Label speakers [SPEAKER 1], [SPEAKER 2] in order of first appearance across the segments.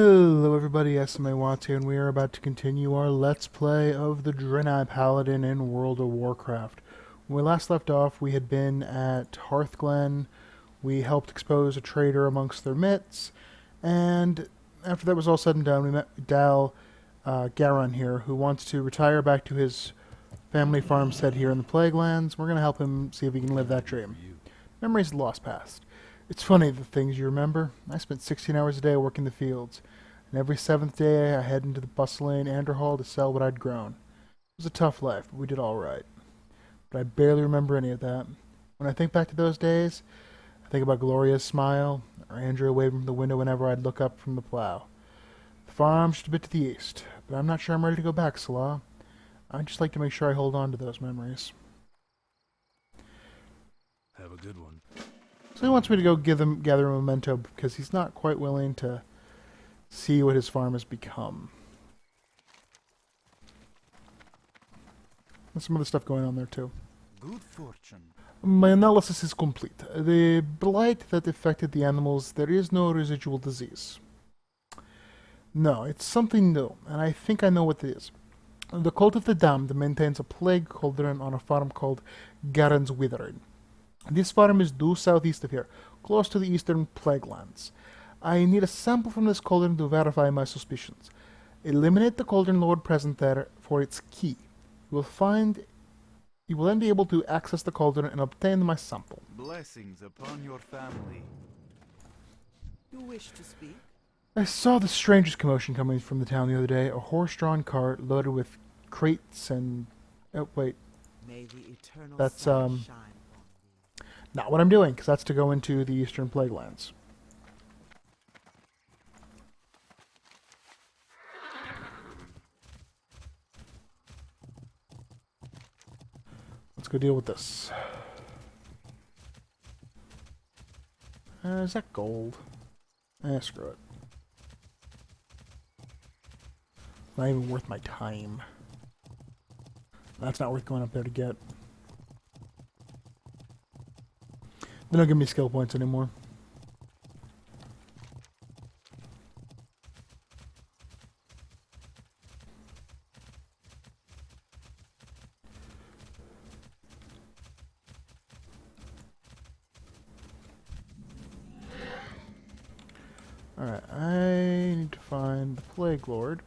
[SPEAKER 1] Hello everybody, SMA Watts here, and we are about to continue our Let's Play of the Draenei Paladin in World of Warcraft. When we last left off, we had been at Hearthglen, we helped expose a traitor amongst their midst, and after that was all said and done, we met Dal Garon here, who wants to retire back to his family farmstead here in the Plaguelands. We're going to help him see if he can live that dream. Memories lost past. It's funny the things you remember. I spent 16 hours a day working the fields, and every seventh day I head into the bustling Anderhall to sell what I'd grown. It was a tough life, but we did all right. But I barely remember any of that. When I think back to those days, I think about Gloria's smile, or Andrea waving from the window whenever I'd look up from the plow. The farm's just a bit to the east, but I'm not sure I'm ready to go back, Salah. I'd just like to make sure I hold on to those memories.
[SPEAKER 2] Have a good one.
[SPEAKER 1] So he wants me to go gather a memento because he's not quite willing to see what his farm has become. There's some other stuff going on there too.
[SPEAKER 2] Good fortune.
[SPEAKER 1] My analysis is complete. The blight that affected the animals, there is no residual disease. No, it's something new, and I think I know what it is. The Cult of the Damned maintains a plague cauldron on a farm called Garen's Withering. This farm is due southeast of here, close to the eastern Plaguelands. I need a sample from this cauldron to verify my suspicions. Eliminate the cauldron lord present there for its key. You will then be able to access the cauldron and obtain my sample.
[SPEAKER 2] Blessings upon your family.
[SPEAKER 3] You wish to speak?
[SPEAKER 1] I saw the strangest commotion coming from the town the other day. A horse-drawn cart loaded with crates and... Oh, wait.
[SPEAKER 3] May the eternal
[SPEAKER 1] That's,
[SPEAKER 3] sun shine upon thee.
[SPEAKER 1] Not what I'm doing, because that's to go into the eastern Plaguelands. Let's go deal with this. Is that gold? Screw it. Not even worth my time. That's not worth going up there to get. They don't give me skill points anymore. Alright, I need to find the Plague Lord.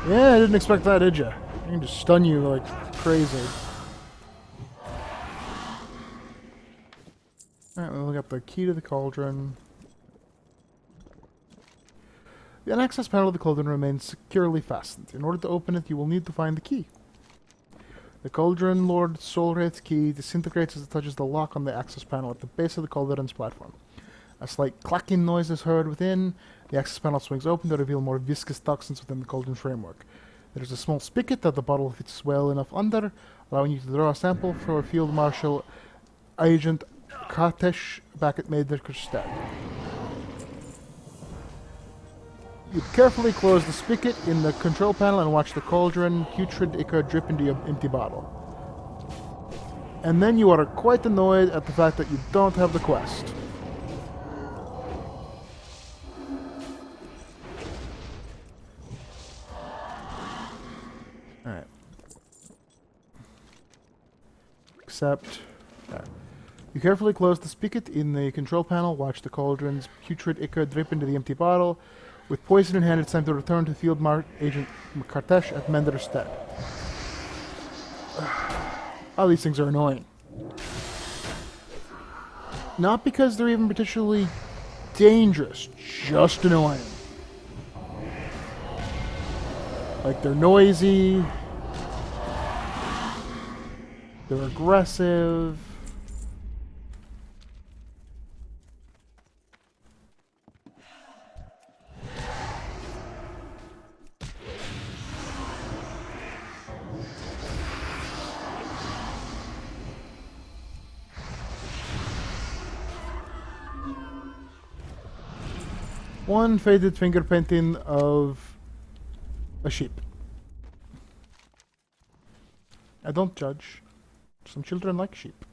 [SPEAKER 1] Yeah, I didn't expect that, did ya? I can just stun you like crazy. Alright, we'll look up the key to the cauldron. The unaccess panel of the cauldron remains securely fastened. In order to open it, you will need to find the key. The Cauldron Lord Soul Wraith's key disintegrates as it touches the lock on the access panel at the base of the cauldron's platform. A slight clacking noise is heard within. The access panel swings open to reveal more viscous toxins within the cauldron framework. There is a small spigot that the bottle fits well enough under, allowing you to draw a sample for Field Marshal Agent Kartesh back at Maederkerstad. You carefully close the spigot in the control panel and watch the cauldron putrid ichor drip into your empty bottle. And then you are quite annoyed at the fact that you don't have the quest. Alright. Except... You carefully close the spigot in the control panel, watch the cauldron's putrid ichor drip into the empty bottle. With poison in hand, it's time to return to Field Agent Kartesh at Menderstead. Oh, these things are annoying. Not because they're even particularly dangerous, just annoying. Like, they're noisy, they're aggressive. One faded finger painting of a sheep. I don't judge. Some children like sheep.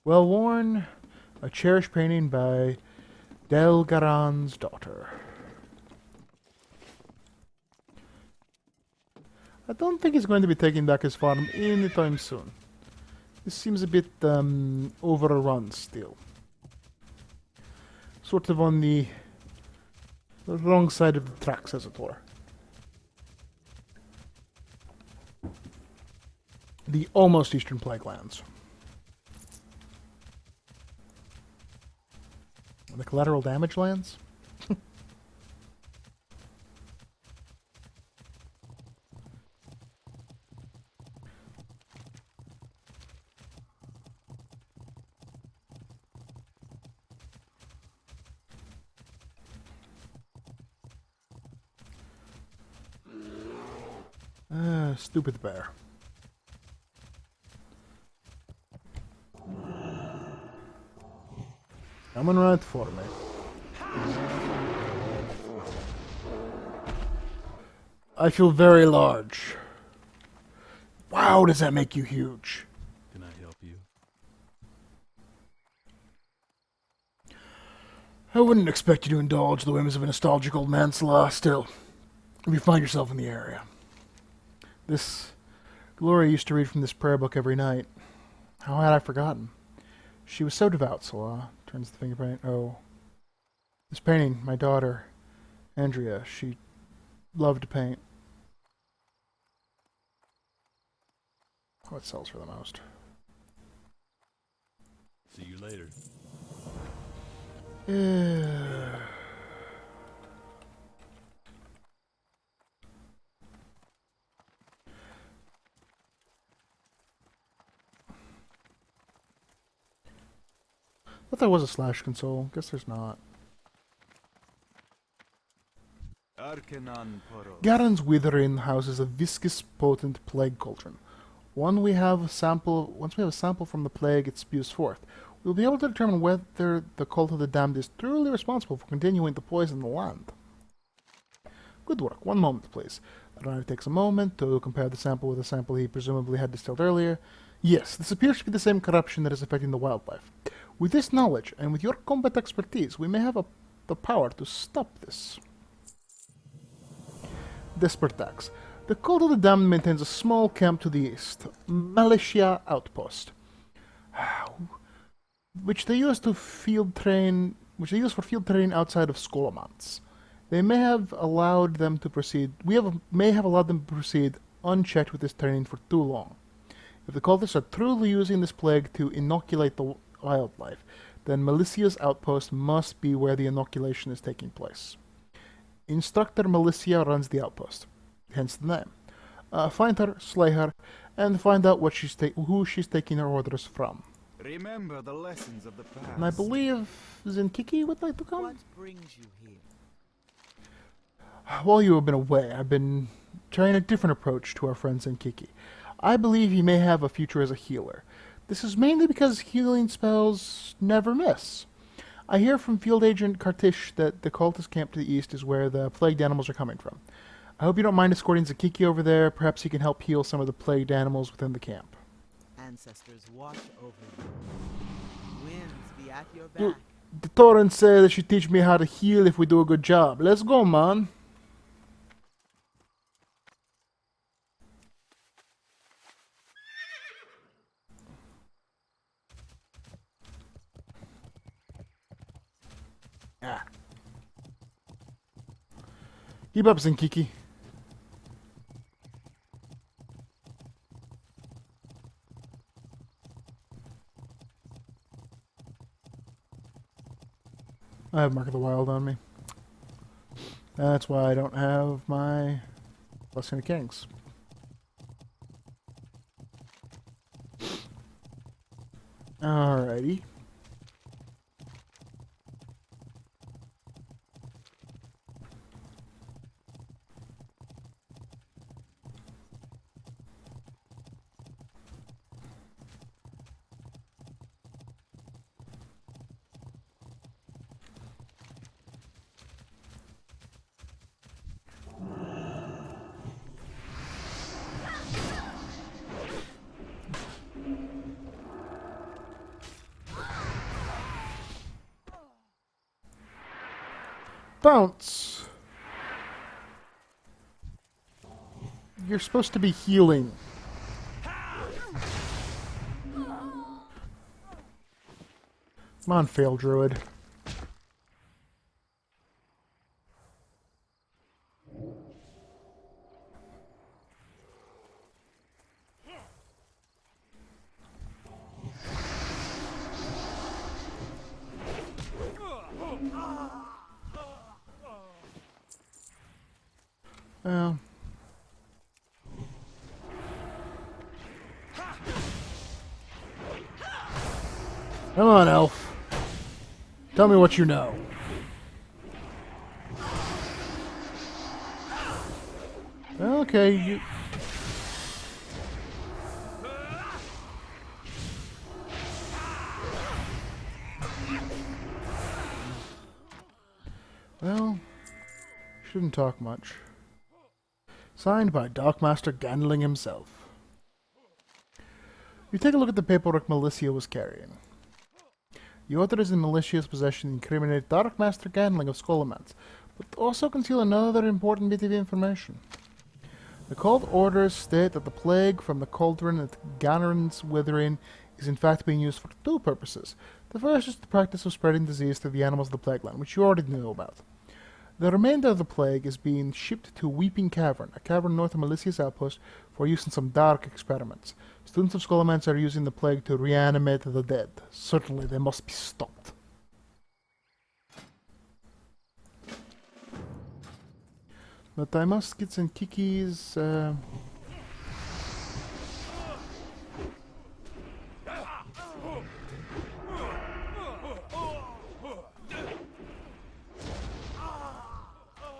[SPEAKER 1] Well worn, a cherished painting by Delgaran's daughter. I don't think he's going to be taking back his farm anytime soon. This seems a bit overrun still. Sort of on the wrong side of the tracks, as it were. The almost Eastern Plague lands. The collateral damage lands? Stupid bear. Coming right for me. I feel very large. Wow, does that make you huge?
[SPEAKER 2] Can I help you?
[SPEAKER 1] I wouldn't expect you to indulge the whims of a nostalgic old man, Salah. Still, if you find yourself in the area. This Gloria used to read from this prayer book every night. How had I forgotten? She was so devout, Salah. Turns the fingerprint. Oh. This painting, my daughter, Andrea, she loved to paint. What sells for the most?
[SPEAKER 2] See you later.
[SPEAKER 1] Thought there was a slash console. Guess there's not.
[SPEAKER 2] Arcanon Poro.
[SPEAKER 1] Garen's Withering houses a viscous, potent plague cauldron. Once we have a sample from the plague it spews forth, we'll be able to determine whether the cult of the damned is truly responsible for continuing to poison the land. Good work. One moment, please. The runner takes a moment to compare the sample with the sample he presumably had distilled earlier. Yes, this appears to be the same corruption that is affecting the wildlife. With this knowledge, and with your combat expertise, we may have the power to stop this. Desperate Axe. The cult of the damned maintains a small camp to the east, Militia Outpost, which they use for field training outside of Skolomans. They may have allowed them to proceed. May have allowed them to proceed unchecked with this training for too long. If the cultists are truly using this plague to inoculate the wildlife, then Militia's outpost must be where the inoculation is taking place. Instructor Militia runs the outpost, hence the name. Find her, slay her, and find out who she's taking her orders from.
[SPEAKER 2] Remember the lessons of the past.
[SPEAKER 1] And I believe Zen'Kiki would like to come?
[SPEAKER 3] What brings you here?
[SPEAKER 1] While you have been away, I've been trying a different approach to our friend Zen'Kiki. I believe he may have a future as a healer. This is mainly because healing spells never miss. I hear from Field Agent Kartish that the cultist camp to the east is where the plagued animals are coming from. I hope you don't mind escorting Zen'Kiki over there. Perhaps he can help heal some of the plagued animals within the camp.
[SPEAKER 3] Ancestors watch over you. Winds be at your back.
[SPEAKER 1] The Torrent said that she'd teach me how to heal if we do a good job. Let's go, man. Ah. Keep up, Zen'Kiki. I have Mark of the Wild on me. That's why I don't have my Blessing of Kings. Alrighty. Bounce! You're supposed to be healing. Come on, fail druid. Well. Come on, elf. Tell me what you know. Okay, you... Well, shouldn't talk much. Signed by Dockmaster Gandling himself. You take a look at the paperwork Militia was carrying. The author is in Militia's possession incriminate Darkmaster Gandling of Scholomance, but also conceal another important bit of information. The cult orders state that the plague from the cauldron at Ganneran's Withering is in fact being used for two purposes. The first is the practice of spreading disease to the animals of the plague land, which you already knew about. The remainder of the plague is being shipped to Weeping Cavern, a cavern north of Militia's outpost, for use in some dark experiments. Students of Scholomance are using the plague to reanimate the dead. Certainly they must be stopped. But I must get Zen'Kiki's,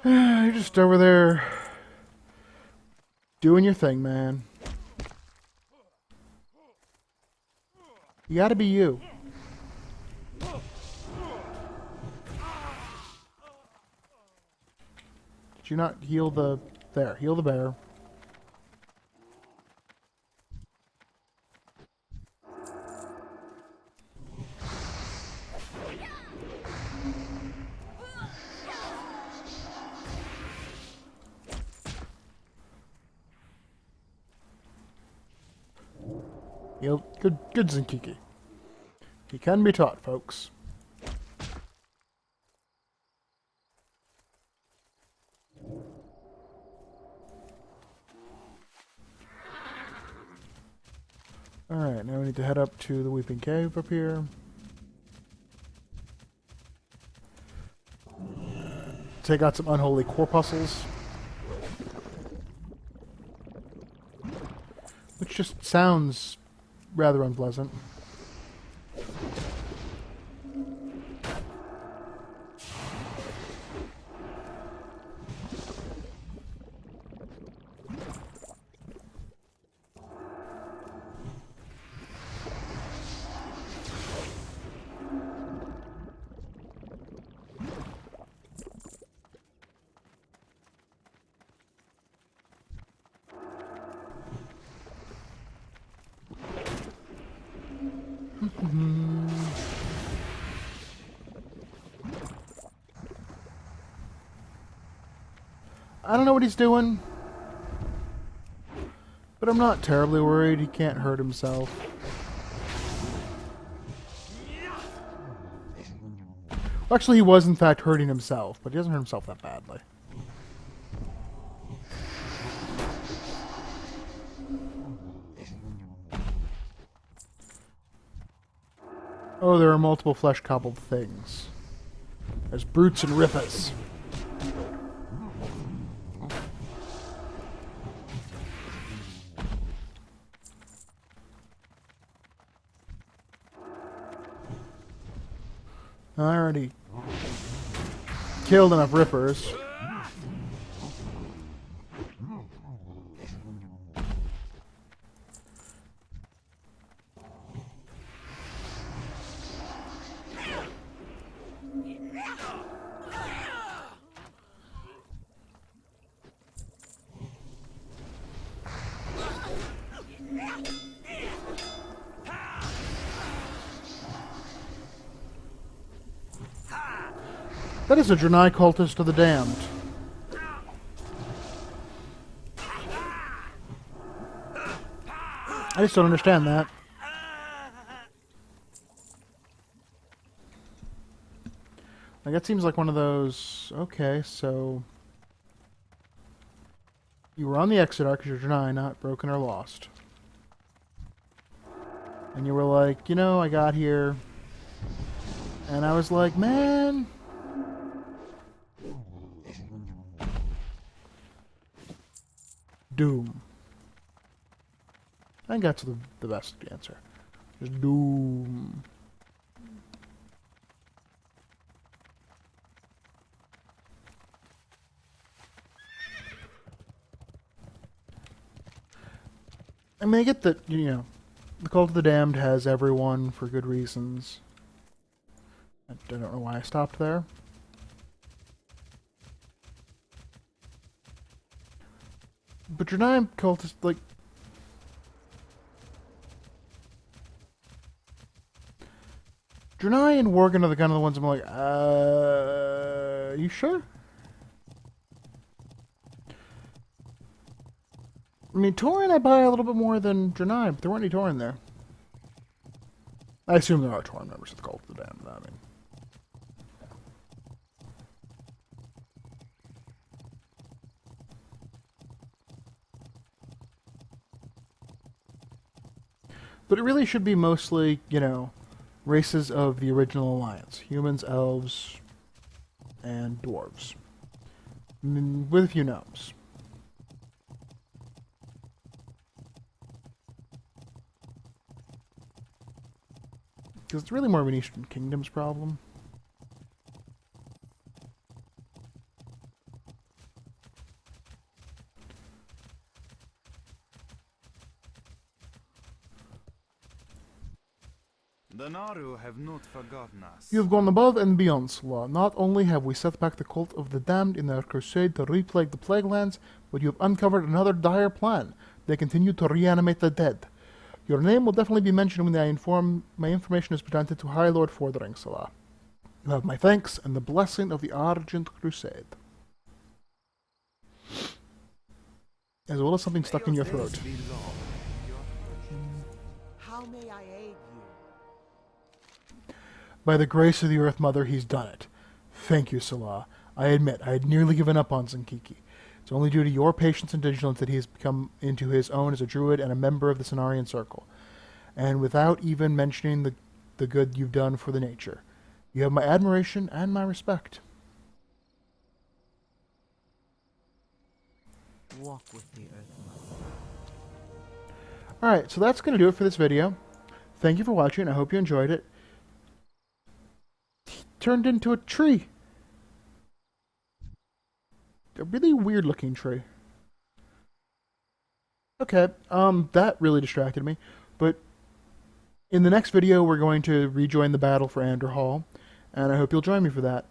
[SPEAKER 1] You're just over there doing your thing, man. You gotta be you. Did you not heal the... There, heal the bear. Good Zen'Kiki. He can be taught, folks. Alright, now we need to head up to the Weeping Cave up here. Take out some unholy corpuscles. Which just sounds rather unpleasant. I don't know what he's doing, but I'm not terribly worried. He can't hurt himself. Well, actually, he was in fact hurting himself, but he doesn't hurt himself that badly. Oh, there are multiple flesh-cobbled things. There's brutes and rippers. I already killed enough rippers. That is a Draenei cultist of the damned. I just don't understand that. Like, that seems like one of those... Okay, so... You were on the exit arc because you're Draenei, not broken or lost. And you were like, you know, I got here... And I was like, man... Doom. I think that's the best answer. Just doom. I mean, I get that, you know, the Cult of the Damned has everyone for good reasons. I don't know why I stopped there. But Draenei cultists, like... Draenei and Worgen are the kind of the ones I'm like, you sure? I mean, Tauren I buy a little bit more than Draenei, but there weren't any Tauren there. I assume there are Tauren members of the Cult of the Damned, I mean. But it really should be mostly, you know, races of the original alliance. Humans, elves, and dwarves. With a few gnomes. Because it's really more of an Eastern Kingdoms problem.
[SPEAKER 2] The Naru have not forgotten us.
[SPEAKER 1] You have gone above and beyond, Sala. Not only have we set back the Cult of the Damned in their crusade to replague the Plague Lands, but you have uncovered another dire plan. They continue to reanimate the dead. Your name will definitely be mentioned when my information is presented to High Lord Fordering, Sala. You have my thanks and the blessing of the Argent Crusade. As well as something stuck in your throat.
[SPEAKER 3] How may I aid you?
[SPEAKER 1] By the grace of the Earth Mother, he's done it. Thank you, Salah. I admit, I had nearly given up on Zen'Kiki. It's only due to your patience and vigilance that he has become into his own as a druid and a member of the Cenarian Circle. And without even mentioning the good you've done for the nature. You have my admiration and my respect.
[SPEAKER 3] Walk with the Earth Mother.
[SPEAKER 1] Alright, so that's going to do it for this video. Thank you for watching. I hope you enjoyed it. He turned into a tree. A really weird looking tree. Okay, that really distracted me. But in the next video, we're going to rejoin the battle for Anderhall, and I hope you'll join me for that.